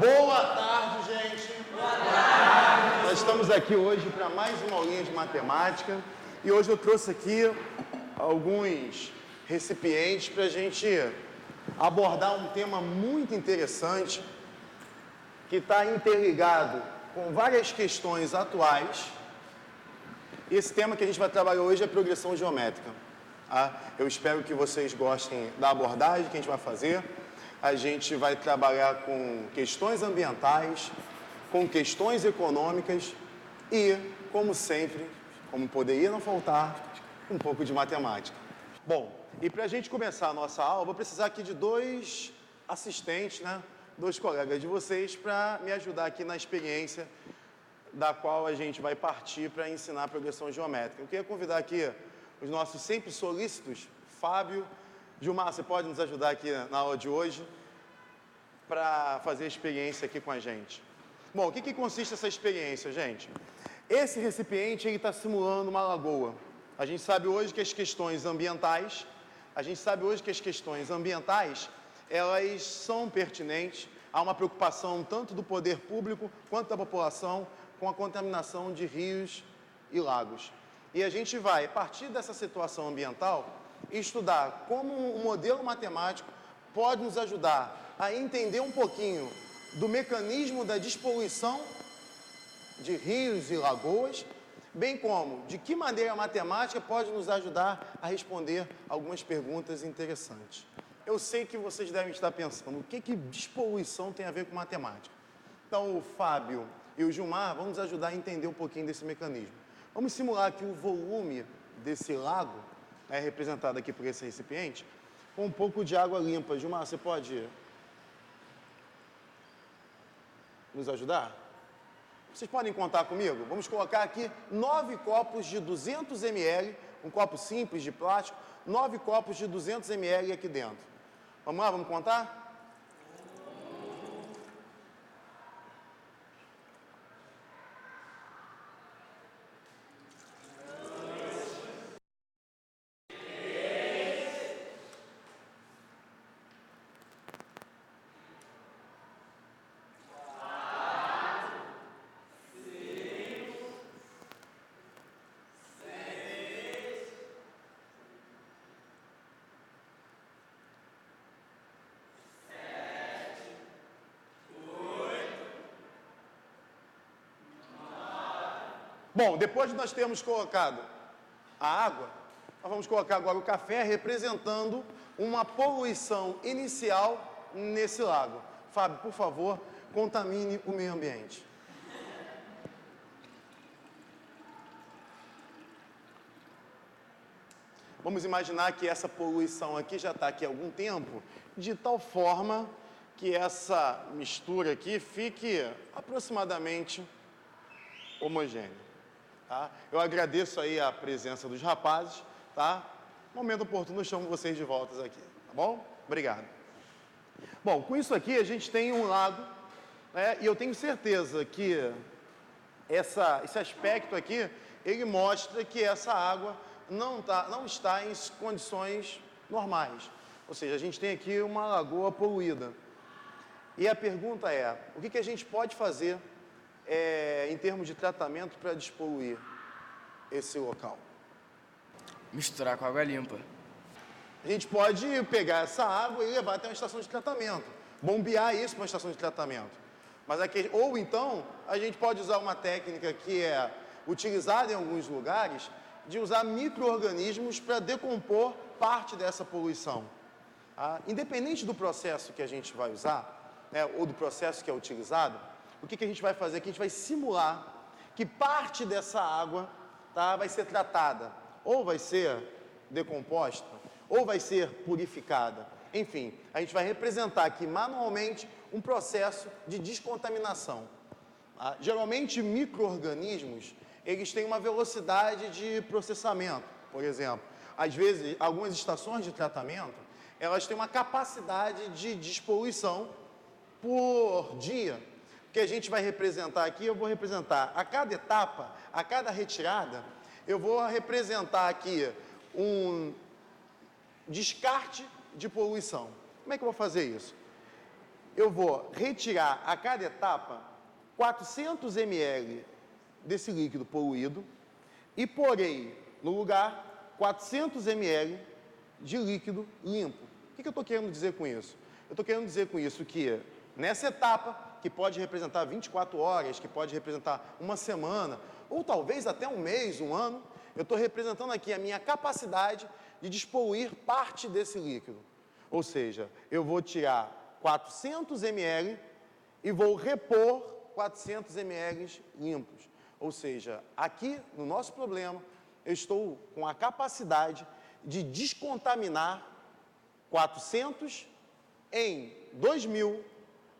Boa tarde, gente. Boa tarde. Nós estamos aqui hoje para mais uma aulinha de matemática e hoje eu trouxe aqui alguns recipientes para a gente abordar um tema muito interessante que está interligado com várias questões atuais. E esse tema que a gente vai trabalhar hoje é progressão geométrica. Eu espero que vocês gostem da abordagem que a gente vai fazer. A gente vai trabalhar com questões ambientais, com questões econômicas e, como sempre, como poderia não faltar, um pouco de matemática. Bom, e para a gente começar a nossa aula, vou precisar aqui de dois assistentes, dois colegas de vocês, para me ajudar aqui na experiência da qual a gente vai partir para ensinar a progressão geométrica. Eu queria convidar aqui os nossos sempre solícitos, Fábio. Gilmar, você pode nos ajudar aqui na aula de hoje para fazer a experiência aqui com a gente. Bom, o que consiste essa experiência, gente? Esse recipiente está simulando uma lagoa. A gente sabe hoje que as questões ambientais, elas são pertinentes a uma preocupação tanto do poder público quanto da população com a contaminação de rios e lagos. E a gente vai, a partir dessa situação ambiental, estudar como um modelo matemático pode nos ajudar a entender um pouquinho do mecanismo da despoluição de rios e lagoas, bem como de que maneira a matemática pode nos ajudar a responder algumas perguntas interessantes. Eu sei que vocês devem estar pensando, o que despoluição tem a ver com matemática? Então, o Fábio e o Gilmar vão nos ajudar a entender um pouquinho desse mecanismo. Vamos simular que o volume desse lago é representado aqui por esse recipiente, com um pouco de água limpa. Gilmar, você pode nos ajudar? Vocês podem contar comigo? Vamos colocar aqui 9 copos de 200 ml, um copo simples de plástico, 9 copos de 200 ml aqui dentro. Vamos lá, vamos contar? Bom, depois de nós termos colocado a água, nós vamos colocar agora o café representando uma poluição inicial nesse lago. Fábio, por favor, contamine o meio ambiente. Vamos imaginar que essa poluição aqui já está aqui há algum tempo, de tal forma que essa mistura aqui fique aproximadamente homogênea. Tá? Eu agradeço aí a presença dos rapazes, tá? Momento oportuno, eu chamo vocês de volta aqui, tá bom? Obrigado. Bom, com isso aqui a gente tem um lago, e eu tenho certeza que esse aspecto aqui, ele mostra que essa água não está em condições normais. Ou seja, a gente tem aqui uma lagoa poluída. E a pergunta é, o que a gente pode fazer em termos de tratamento para despoluir esse local? Misturar com água limpa. A gente pode pegar essa água e levar até uma estação de tratamento, bombear isso para uma estação de tratamento. Ou então, a gente pode usar uma técnica que é utilizada em alguns lugares, de usar micro-organismos para decompor parte dessa poluição. Independente do processo que a gente vai usar, ou do processo que é utilizado, o que a gente vai fazer aqui? A gente vai simular que parte dessa água vai ser tratada, ou vai ser decomposta, ou vai ser purificada. Enfim, a gente vai representar aqui manualmente um processo de descontaminação. Geralmente, micro-organismos, eles têm uma velocidade de processamento. Por exemplo, às vezes, algumas estações de tratamento, elas têm uma capacidade de despoluição por dia. O que a gente vai representar aqui, eu vou representar a cada etapa, a cada retirada, eu vou representar aqui um descarte de poluição. Como é que eu vou fazer isso? eu vou retirar a cada etapa 400 ml desse líquido poluído e porei no lugar 400 ml de líquido limpo. O que eu estou querendo dizer com isso? Eu estou querendo dizer com isso que nessa etapa, que pode representar 24 horas, que pode representar uma semana, ou talvez até um mês, um ano, eu estou representando aqui a minha capacidade de despoluir parte desse líquido. Ou seja, eu vou tirar 400 ml e vou repor 400 ml limpos. Ou seja, aqui no nosso problema, eu estou com a capacidade de descontaminar 400 em 2.000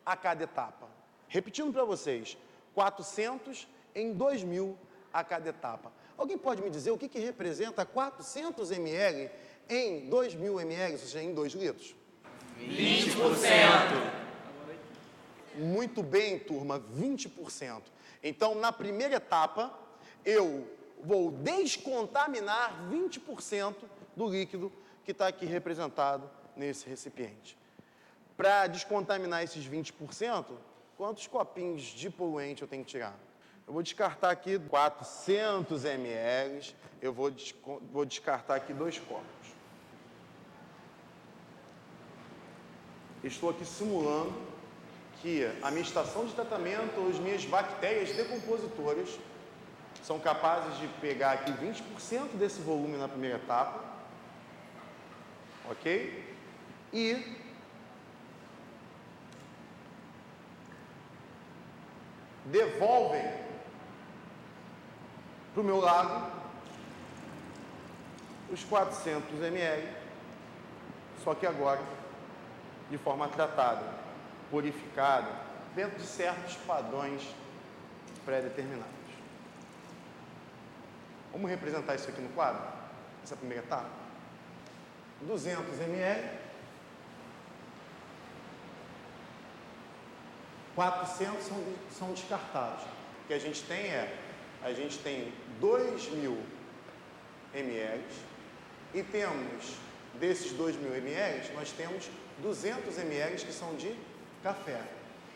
a cada etapa. Repetindo para vocês, 400 em 2.000 a cada etapa. Alguém pode me dizer o que representa 400 ml em 2.000 ml, ou seja, em 2 litros? 20%. Muito bem, turma, 20%. Então, na primeira etapa, eu vou descontaminar 20% do líquido que está aqui representado nesse recipiente. Para descontaminar esses 20%, quantos copinhos de poluente eu tenho que tirar? Eu vou descartar aqui 400 ml, eu vou descartar aqui 2 copos. Estou aqui simulando que a minha estação de tratamento ou as minhas bactérias decompositoras são capazes de pegar aqui 20% desse volume na primeira etapa, ok? E devolvem para o meu lago os 400 ml, só que agora de forma tratada, purificada, dentro de certos padrões pré-determinados. Vamos representar isso aqui no quadro? Essa primeira etapa? 200 ml, 400 são descartados. O que a gente tem a gente tem 2.000 ml e temos, desses 2.000 ml, nós temos 200 ml que são de café.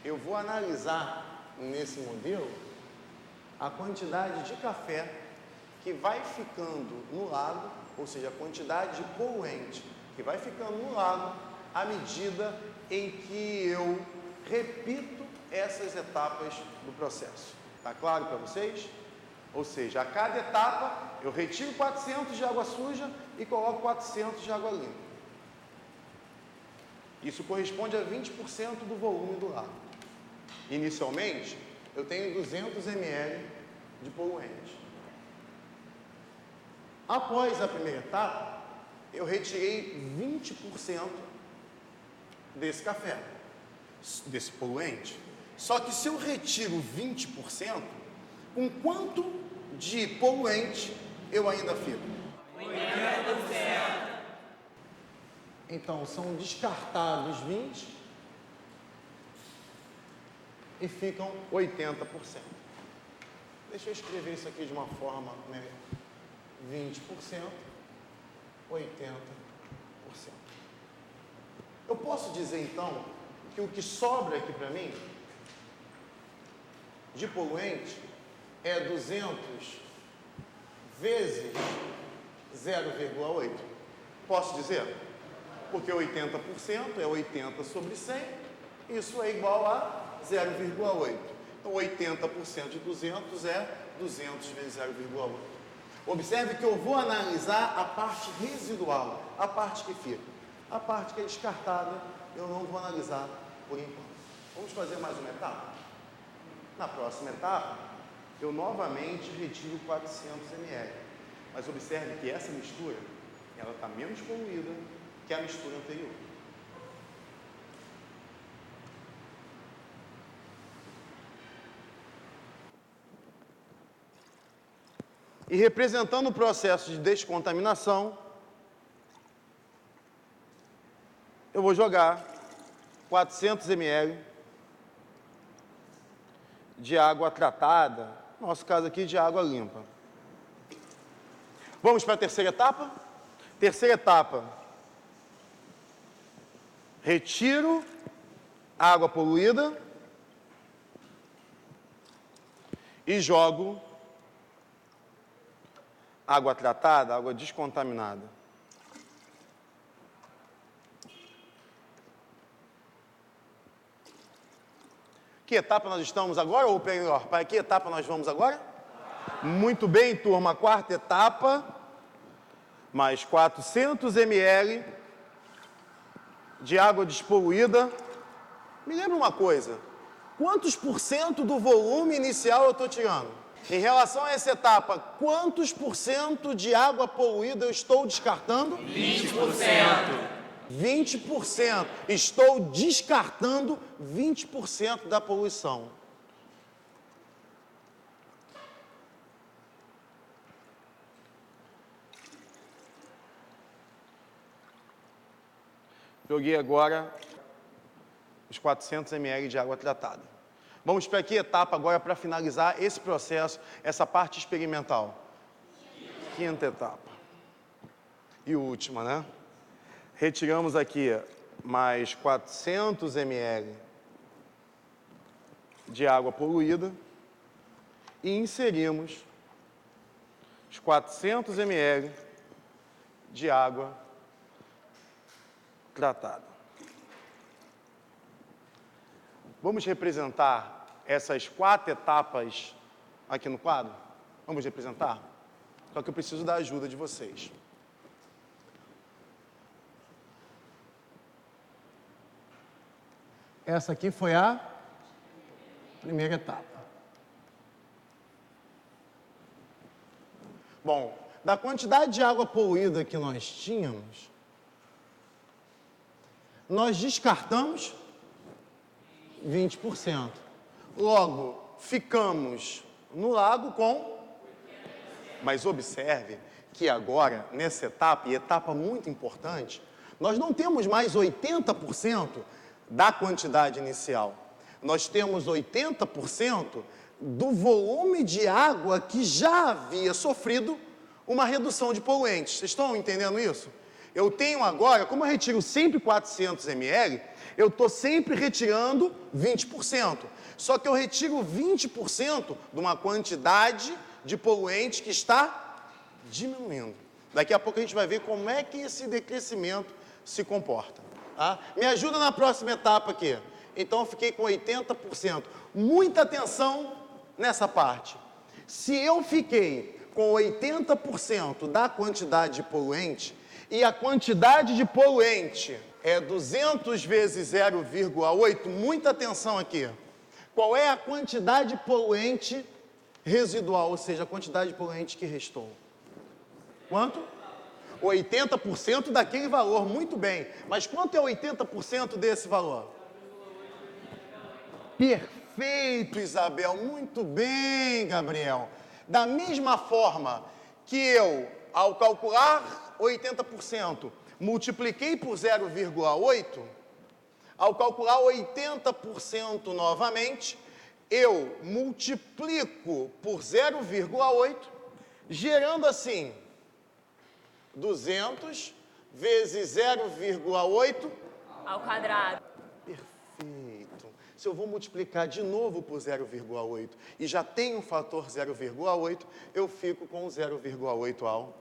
Eu vou analisar nesse modelo a quantidade de café que vai ficando no lago, ou seja, a quantidade de poluente que vai ficando no lago à medida em que eu repito essas etapas do processo. Está claro para vocês? Ou seja, a cada etapa eu retiro 400 de água suja e coloco 400 de água limpa. Isso corresponde a 20% do volume do lago. Inicialmente, eu tenho 200 ml de poluente. Após a primeira etapa, eu retirei 20% desse café, desse poluente. Só que se eu retiro 20%, com quanto de poluente eu ainda fico? 80%. Então, são descartados 20% e ficam 80%. Deixa eu escrever isso aqui de uma forma melhor. 20%, 80%. Eu posso dizer, então, que o que sobra aqui para mim, de poluente, é 200 vezes 0,8. Posso dizer? Porque 80% é 80 sobre 100, isso é igual a 0,8. Então, 80% de 200 é 200 vezes 0,8. Observe que eu vou analisar a parte residual, a parte que fica. A parte que é descartada, eu não vou analisar por enquanto. Vamos fazer mais uma etapa? Na próxima etapa, eu novamente retiro 400 ml. Mas observe que essa mistura, ela está menos poluída que a mistura anterior. E representando o processo de descontaminação, eu vou jogar 400 ml de água tratada, no nosso caso aqui de água limpa. Vamos para a terceira etapa? Terceira etapa. Retiro água poluída e jogo água tratada, água descontaminada. Que etapa nós estamos agora, ou melhor, para que etapa nós vamos agora? Muito bem, turma, quarta etapa, mais 400 ml de água despoluída. Me lembra uma coisa, quantos por cento do volume inicial eu estou tirando? Em relação a essa etapa, quantos por cento de água poluída eu estou descartando? 20%. 20%. Estou descartando 20% da poluição. Joguei agora os 400 ml de água tratada. Vamos para que etapa agora para finalizar esse processo, essa parte experimental? Quinta etapa. E última, né? Retiramos aqui mais 400 ml de água poluída e inserimos os 400 ml de água tratada. Vamos representar essas 4 etapas aqui no quadro? Vamos representar? Só que eu preciso da ajuda de vocês. Essa aqui foi a primeira etapa. Bom, da quantidade de água poluída que nós tínhamos, nós descartamos 20%. Logo, ficamos no lago com... Mas observe que agora, nessa etapa, e etapa muito importante, nós não temos mais 80% da quantidade inicial. Nós temos 80% do volume de água que já havia sofrido uma redução de poluentes. Vocês estão entendendo isso? Eu tenho agora, como eu retiro sempre 400 ml, eu estou sempre retirando 20%. Só que eu retiro 20% de uma quantidade de poluentes que está diminuindo. Daqui a pouco a gente vai ver como é que esse decrescimento se comporta. Tá? Me ajuda na próxima etapa aqui. Então, eu fiquei com 80%. Muita atenção nessa parte. Se eu fiquei com 80% da quantidade de poluente, e a quantidade de poluente é 200 vezes 0,8, muita atenção aqui. Qual é a quantidade poluente residual, ou seja, a quantidade de poluente que restou? Quanto? 80% daquele valor, muito bem. Mas quanto é 80% desse valor? Perfeito, Isabel. Muito bem, Gabriel. Da mesma forma que eu, ao calcular 80%, multipliquei por 0,8, ao calcular 80% novamente, eu multiplico por 0,8, gerando assim 200 vezes 0,8 ao quadrado. Perfeito. Se eu vou multiplicar de novo por 0,8 e já tenho um fator 0,8, eu fico com 0,8 ao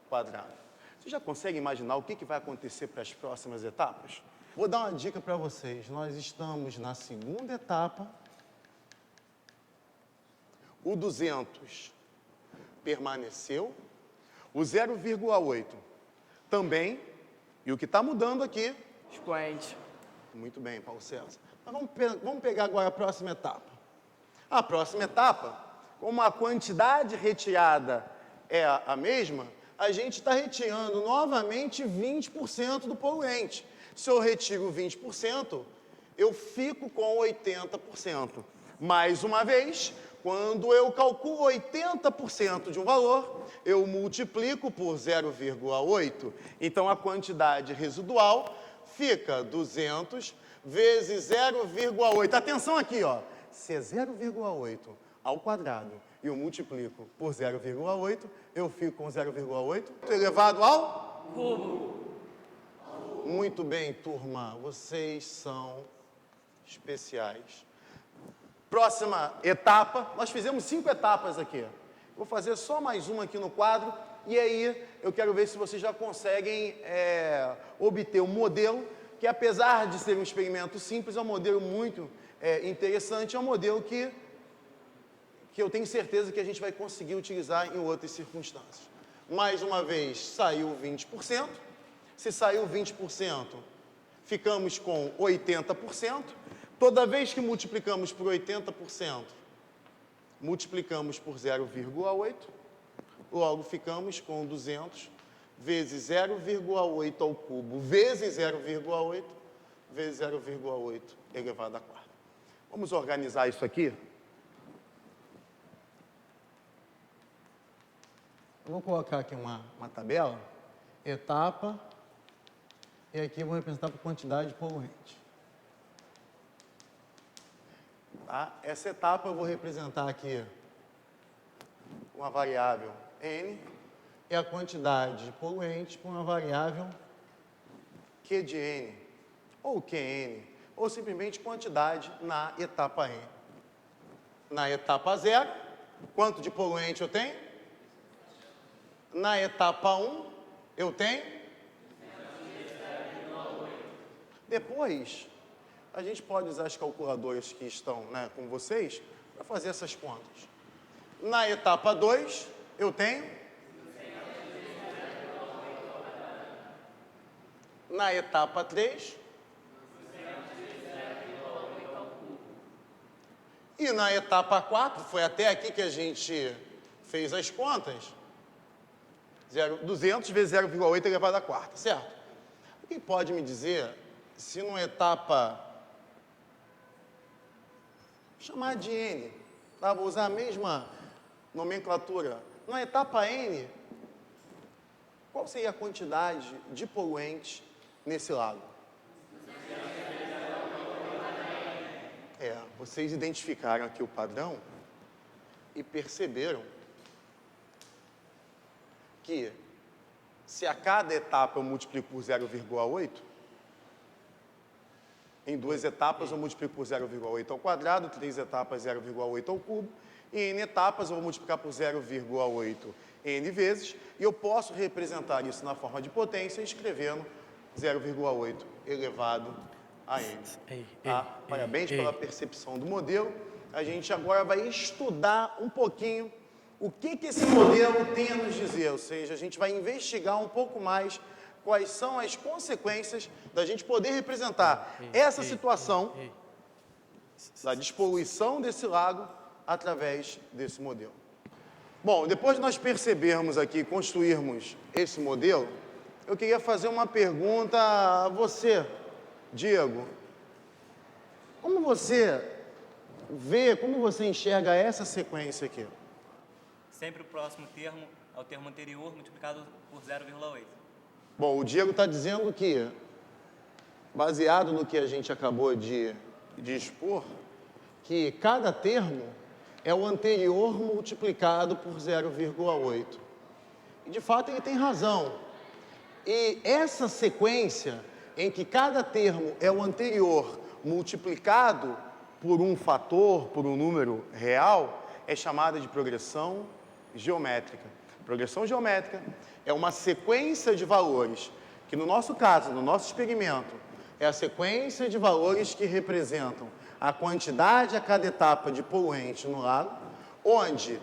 quadrado. Você já consegue imaginar o que vai acontecer para as próximas etapas? Vou dar uma dica para vocês. Nós estamos na segunda etapa. O 200 permaneceu. O 0,8 também. E o que está mudando aqui? Expoente. Muito bem, Paulo César. Mas vamos pegar agora a próxima etapa. A próxima etapa, como a quantidade retirada é a mesma, a gente está retirando novamente 20% do poluente. Se eu retiro 20%, eu fico com 80%. Mais uma vez, quando eu calculo 80% de um valor, eu multiplico por 0,8. Então, a quantidade residual fica 200 vezes 0,8. Atenção aqui, ó. Se é 0,8 ao quadrado e eu multiplico por 0,8, eu fico com 0,8 elevado ao cubo. Muito bem, turma. Vocês são especiais. Próxima etapa, nós fizemos 5 etapas aqui. Vou fazer só mais uma aqui no quadro, e aí eu quero ver se vocês já conseguem obter um modelo, que apesar de ser um experimento simples, é um modelo muito interessante, é um modelo que eu tenho certeza que a gente vai conseguir utilizar em outras circunstâncias. Mais uma vez, saiu 20%. Se saiu 20%, ficamos com 80%. Toda vez que multiplicamos por 80%, multiplicamos por 0,8, logo ficamos com 200 vezes 0,8 ao cubo vezes 0,8 vezes 0,8 elevado à quarta. Vamos organizar isso aqui? Eu vou colocar aqui uma tabela, etapa, e aqui eu vou representar por quantidade poluente. Tá? Essa etapa eu vou representar aqui uma variável N e a quantidade de poluente por uma variável Q de N, ou QN, ou simplesmente quantidade na etapa N. Na etapa 0, quanto de poluente eu tenho? Na etapa 1, eu tenho? Depois, a gente pode usar as calculadoras que estão com vocês para fazer essas contas. Na etapa 2, eu tenho? Na etapa 3? E na etapa 4, foi até aqui que a gente fez as contas, 200 vezes 0,8 elevado à quarta, certo? Alguém pode me dizer se numa etapa, chamar de N, tá? Vou usar a mesma nomenclatura, na etapa N, qual seria a quantidade de poluente nesse lago? Vocês identificaram aqui o padrão e perceberam que se a cada etapa eu multiplico por 0,8, em 2 etapas eu multiplico por 0,8 ao quadrado, 3 etapas 0,8 ao cubo, e em etapas eu vou multiplicar por 0,8 n vezes, e eu posso representar isso na forma de potência escrevendo 0,8 elevado a n. Tá? Parabéns pela percepção do modelo. A gente agora vai estudar um pouquinho o que esse modelo tem a nos dizer, ou seja, a gente vai investigar um pouco mais quais são as consequências da gente poder representar essa situação da despoluição desse lago através desse modelo. Bom, depois de nós percebermos aqui, construirmos esse modelo, eu queria fazer uma pergunta a você, Diego. Como você vê, como você enxerga essa sequência aqui? Sempre o próximo termo é o termo anterior multiplicado por 0,8. Bom, o Diego está dizendo que, baseado no que a gente acabou de expor, que cada termo é o anterior multiplicado por 0,8. E, de fato, ele tem razão. E essa sequência em que cada termo é o anterior multiplicado por um fator, por um número real, é chamada de progressão geométrica. Progressão geométrica é uma sequência de valores, que no nosso caso, no nosso experimento, é a sequência de valores que representam a quantidade a cada etapa de poluente no lago, onde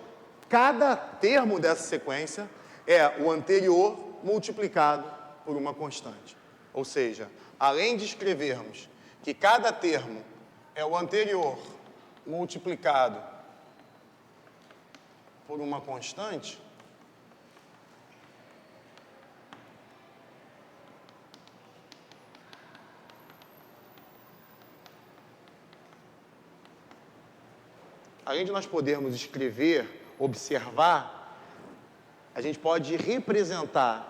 cada termo dessa sequência é o anterior multiplicado por uma constante. Ou seja, além de escrevermos que cada termo é o anterior multiplicado por uma constante, além de nós podermos escrever, observar, a gente pode representar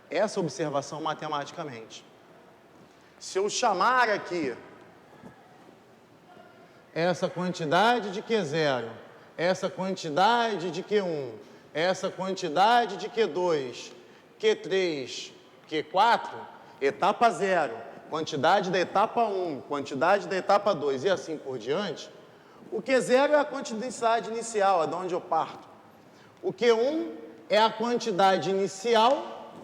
essa observação matematicamente. Se eu chamar aqui essa quantidade de Q0, essa quantidade de Q1, essa quantidade de Q2, Q3, Q4, etapa 0, quantidade da etapa 1, quantidade da etapa 2 e assim por diante, o Q0 é a quantidade inicial, é de onde eu parto. O Q1 é a quantidade inicial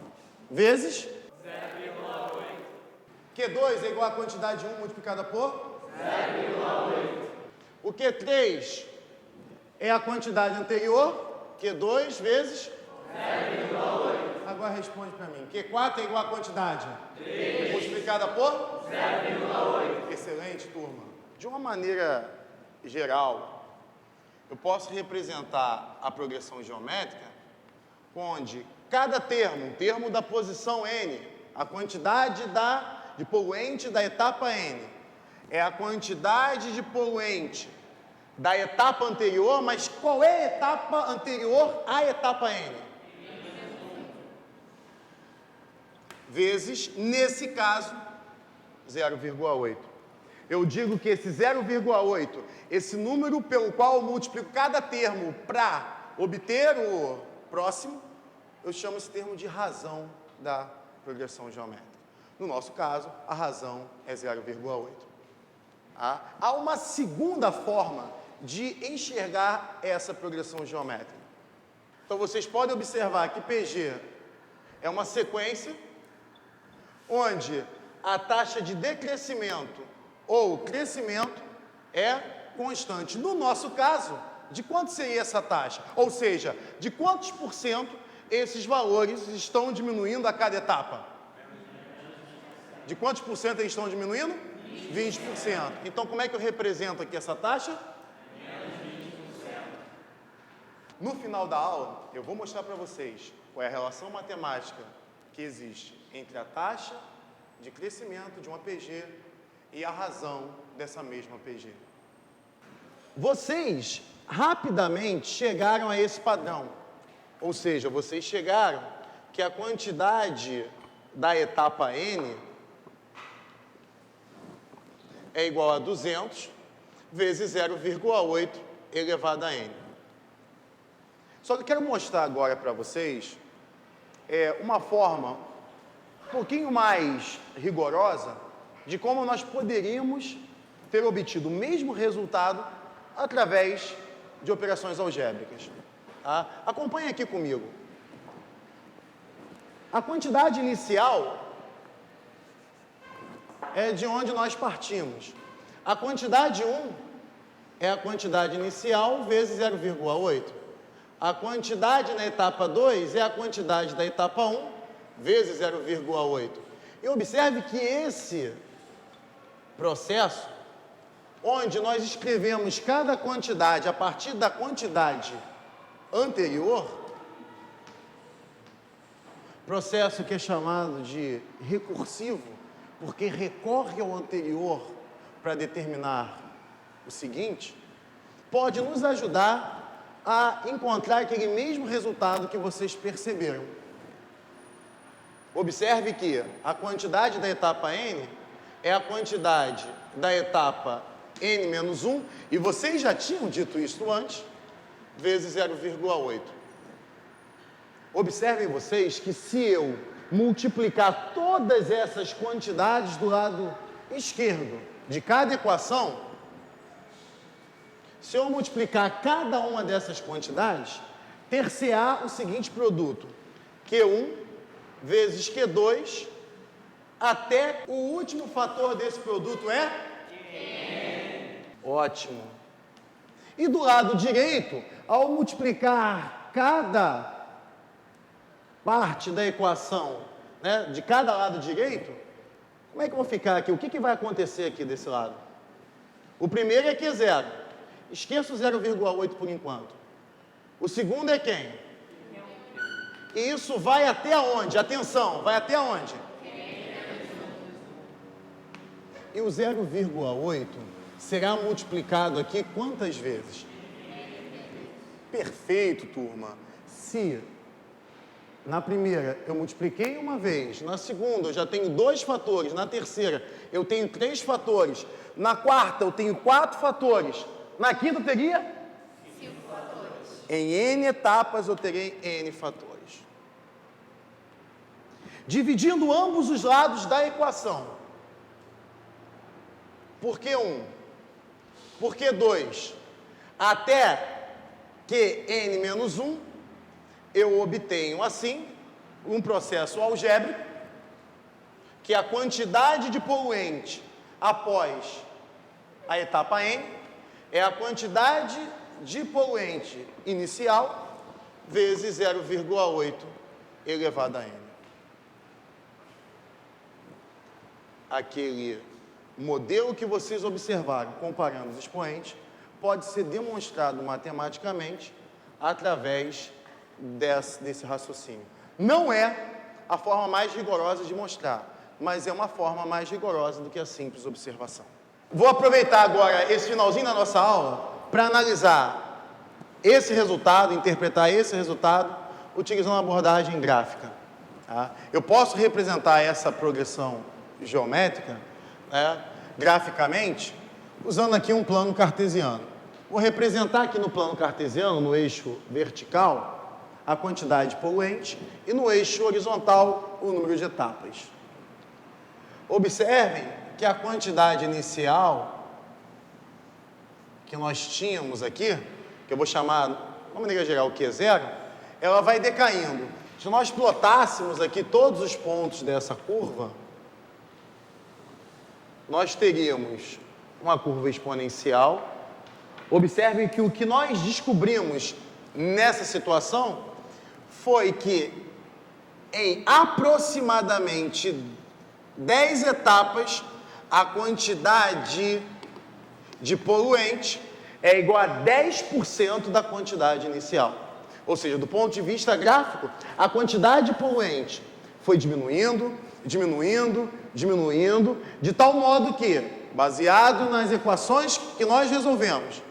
vezes 0,8. Q2 é igual à quantidade 1 multiplicada por 0,8. O Q3 é a quantidade anterior, Q2 vezes 0,8. Agora responde para mim. Q4 é igual à quantidade 3 multiplicada por 0,8. Excelente, turma. De uma maneira geral, eu posso representar a progressão geométrica onde cada termo, termo da posição N, a quantidade de poluente da etapa N, é a quantidade de poluente da etapa anterior, mas qual é a etapa anterior à etapa N? Vezes, nesse caso, 0,8. Eu digo que esse 0,8, esse número pelo qual eu multiplico cada termo para obter o próximo, eu chamo esse termo de razão da progressão geométrica. No nosso caso, a razão é 0,8. Há uma segunda forma de enxergar essa progressão geométrica. Então, vocês podem observar que PG é uma sequência onde a taxa de decrescimento ou crescimento é constante. No nosso caso, de quanto seria essa taxa? Ou seja, de quantos por cento esses valores estão diminuindo a cada etapa? De quantos por cento eles estão diminuindo? 20%. Então, como é que eu represento aqui essa taxa? No final da aula, eu vou mostrar para vocês qual é a relação matemática que existe entre a taxa de crescimento de uma PG e a razão dessa mesma PG. Vocês rapidamente chegaram a esse padrão, ou seja, vocês chegaram que a quantidade da etapa N é igual a 200 vezes 0,8 elevado a N. Só que eu quero mostrar agora para vocês uma forma um pouquinho mais rigorosa de como nós poderíamos ter obtido o mesmo resultado através de operações algébricas. Tá? Acompanhe aqui comigo. A quantidade inicial é de onde nós partimos. A quantidade 1 é a quantidade inicial vezes 0,8. A quantidade na etapa 2 é a quantidade da etapa 1 vezes 0,8. E observe que esse processo, onde nós escrevemos cada quantidade a partir da quantidade anterior, processo que é chamado de recursivo, porque recorre ao anterior para determinar o seguinte, pode nos ajudar a encontrar aquele mesmo resultado que vocês perceberam. Observe que a quantidade da etapa N é a quantidade da etapa N menos 1, e vocês já tinham dito isso antes, vezes 0,8. Observem vocês que se eu multiplicar todas essas quantidades do lado esquerdo de cada equação, se eu multiplicar cada uma dessas quantidades, ter-se-á o seguinte produto: Q1 vezes Q2, até o último fator desse produto é? N. Ótimo. E do lado direito, ao multiplicar cada parte da equação, né, de cada lado direito, como é que eu vou ficar aqui? O que vai acontecer aqui desse lado? O primeiro é Q0. Esqueça o 0,8 por enquanto. O segundo é quem? E isso vai até onde? Atenção, vai até onde? E o 0,8 será multiplicado aqui quantas vezes? Perfeito, turma. Se na primeira eu multipliquei uma vez, na segunda eu já tenho 2 fatores, na terceira eu tenho 3 fatores, na quarta eu tenho 4 fatores, na quinta eu teria? 5 fatores. Em N etapas eu terei N fatores. Dividindo ambos os lados da equação, Por que 1? Por que 2? Até que n menos 1, eu obtenho assim um processo algébrico, que a quantidade de poluente após a etapa n é a quantidade de poluente inicial vezes 0,8 elevado a n. Aquele modelo que vocês observaram comparando os expoentes pode ser demonstrado matematicamente através desse raciocínio. Não é a forma mais rigorosa de mostrar, mas é uma forma mais rigorosa do que a simples observação. Vou aproveitar agora esse finalzinho da nossa aula para analisar esse resultado, interpretar esse resultado, utilizando uma abordagem gráfica. Tá? Eu posso representar essa progressão geométrica, né, graficamente, usando aqui um plano cartesiano. Vou representar aqui no plano cartesiano, no eixo vertical, a quantidade de poluente e no eixo horizontal, o número de etapas. Observem que a quantidade inicial que nós tínhamos aqui, que eu vou chamar, de uma maneira geral, Q0, ela vai decaindo. Se nós plotássemos aqui todos os pontos dessa curva, nós teríamos uma curva exponencial. Observem que o que nós descobrimos nessa situação foi que em aproximadamente 10 etapas, a quantidade de poluente é igual a 10% da quantidade inicial. Ou seja, do ponto de vista gráfico, a quantidade de poluente foi diminuindo, diminuindo, diminuindo, de tal modo que, baseado nas equações que nós resolvemos,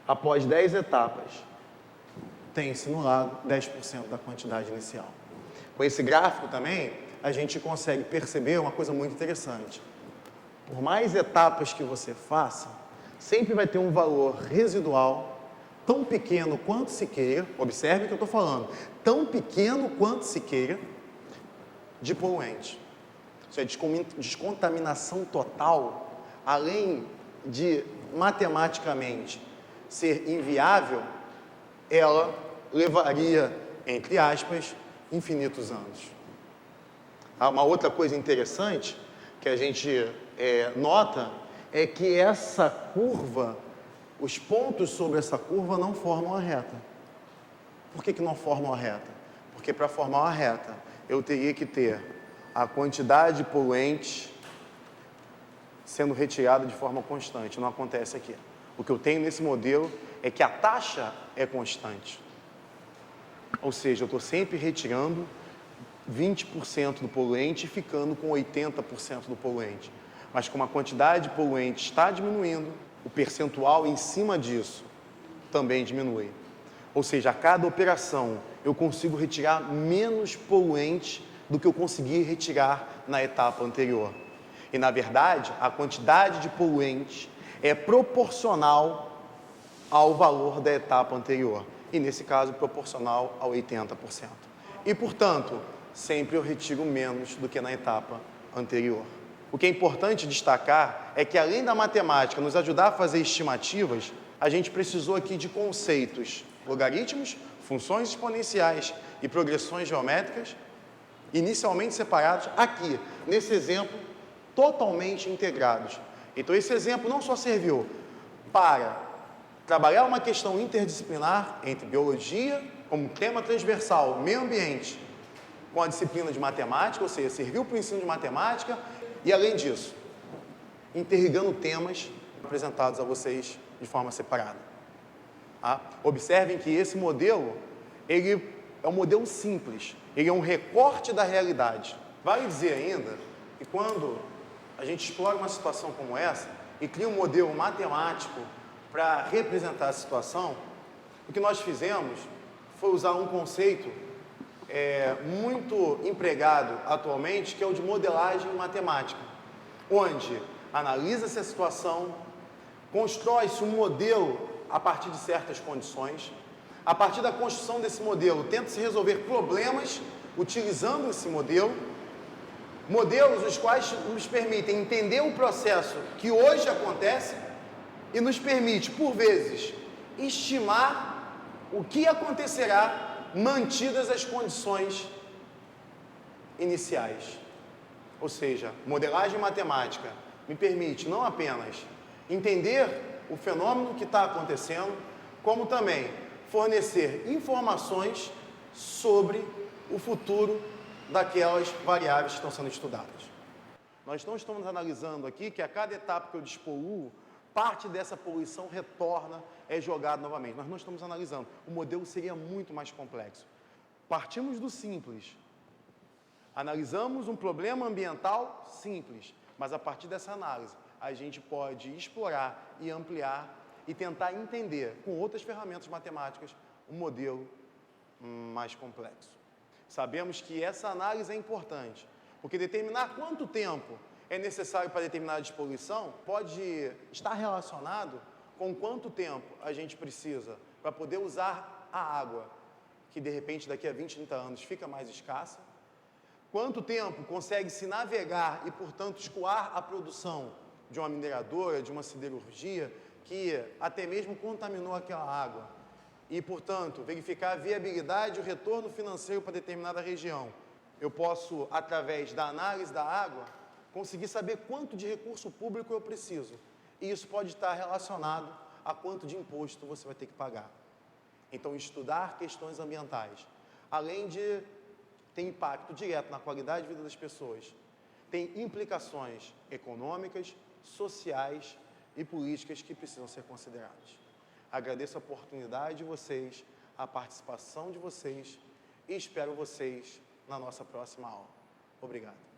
após 10 etapas, tem-se no lado 10% da quantidade inicial. Com esse gráfico também, a gente consegue perceber uma coisa muito interessante. Por mais etapas que você faça, sempre vai ter um valor residual tão pequeno quanto se queira, observe o que eu estou falando, tão pequeno quanto se queira, de poluente. Isso é descontaminação total, além de matematicamente ser inviável, ela levaria, entre aspas, infinitos anos. Uma outra coisa interessante que a gente nota é que essa curva, os pontos sobre essa curva não formam a reta. Por que não formam a reta? Porque para formar uma reta, eu teria que ter a quantidade de poluente sendo retirada de forma constante. Não acontece aqui. O que eu tenho nesse modelo é que a taxa é constante. Ou seja, eu estou sempre retirando 20% do poluente e ficando com 80% do poluente. Mas como a quantidade de poluente está diminuindo, o percentual em cima disso também diminui. Ou seja, a cada operação eu consigo retirar menos poluente do que eu consegui retirar na etapa anterior. E, na verdade, a quantidade de poluente é proporcional ao valor da etapa anterior. E, nesse caso, proporcional ao 80%. E, portanto, sempre eu retiro menos do que na etapa anterior. O que é importante destacar é que, além da matemática nos ajudar a fazer estimativas, a gente precisou aqui de conceitos: logaritmos, funções exponenciais e progressões geométricas, inicialmente separados, aqui, nesse exemplo, totalmente integrados. Então, esse exemplo não só serviu para trabalhar uma questão interdisciplinar entre biologia, como tema transversal, meio ambiente, com a disciplina de matemática, ou seja, serviu para o ensino de matemática e, além disso, interligando temas apresentados a vocês de forma separada. Tá? Observem que esse modelo, ele é um modelo simples, ele é um recorte da realidade. Vale dizer ainda que quando a gente explora uma situação como essa e cria um modelo matemático para representar a situação, o que nós fizemos foi usar um conceito muito empregado atualmente, que é o de modelagem matemática, onde analisa-se a situação, constrói-se um modelo a partir de certas condições. A partir da construção desse modelo, tenta-se resolver problemas utilizando esse modelo Modelos os quais nos permitem entender o processo que hoje acontece e nos permite, por vezes, estimar o que acontecerá mantidas as condições iniciais. Ou seja, modelagem matemática me permite não apenas entender o fenômeno que está acontecendo, como também fornecer informações sobre o futuro daquelas variáveis que estão sendo estudadas. Nós não estamos analisando aqui que a cada etapa que eu despoluo, parte dessa poluição retorna, é jogada novamente. Nós não estamos analisando. O modelo seria muito mais complexo. Partimos do simples. Analisamos um problema ambiental simples, mas a partir dessa análise, a gente pode explorar e ampliar e tentar entender, com outras ferramentas matemáticas, um modelo mais complexo. Sabemos que essa análise é importante, porque determinar quanto tempo é necessário para determinada despoluição pode estar relacionado com quanto tempo a gente precisa para poder usar a água, que de repente daqui a 20, 30 anos fica mais escassa. Quanto tempo consegue-se navegar e, portanto, escoar a produção de uma mineradora, de uma siderurgia, que até mesmo contaminou aquela água. E, portanto, verificar a viabilidade e o retorno financeiro para determinada região. Eu posso, através da análise da água, conseguir saber quanto de recurso público eu preciso. E isso pode estar relacionado a quanto de imposto você vai ter que pagar. Então, estudar questões ambientais, além de ter impacto direto na qualidade de vida das pessoas, tem implicações econômicas, sociais e políticas que precisam ser consideradas. Agradeço a oportunidade de vocês, a participação de vocês e espero vocês na nossa próxima aula. Obrigado.